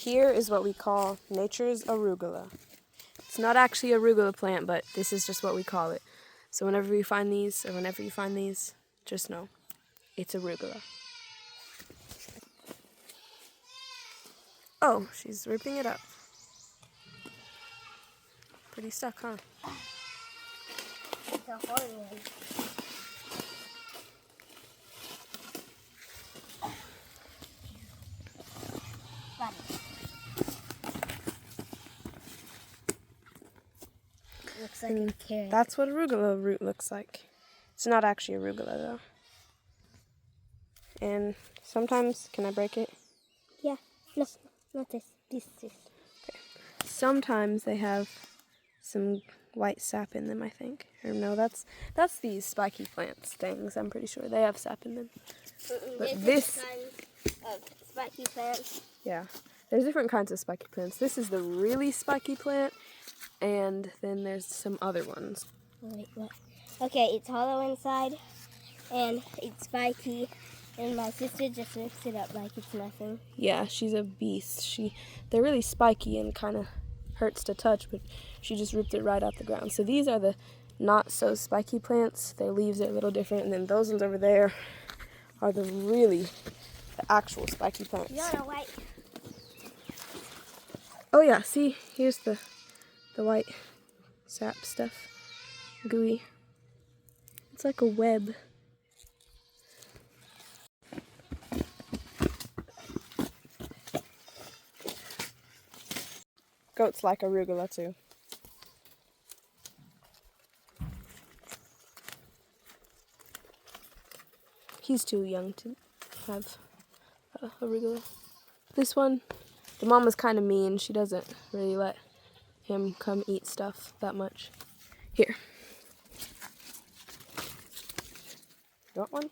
here is what we call nature's arugula. It's not actually arugula plant, but this is just what we call it. So whenever you find these, just know it's arugula. Oh, she's ripping it up. Pretty stuck, huh? It's a hard one. Looks like a carrot. That's what arugula root looks like. It's not actually arugula though. And sometimes, can I break it? Yeah. No, not this. This. Okay. Sometimes they have some white sap in them, I think. Or no, that's these spiky plants things. I'm pretty sure they have sap in them. But this kinds of spiky plants. Yeah, there's different kinds of spiky plants. This is the really spiky plant, and then there's some other ones. Wait, what? Okay, it's hollow inside, and it's spiky, and my sister just rips it up like it's nothing. Yeah, she's a beast. They're really spiky and kind of hurts to touch, but she just ripped it right out the ground. So these are the not so spiky plants. Their leaves are a little different, and then those ones over there are the actual spiky plants. You wanna wait? Oh yeah, see, here's the white sap stuff, gooey. It's like a web. Goats like arugula too. He's too young to have arugula. This one, the mom was kind of mean. She doesn't really let him come eat stuff that much. Here. You want one?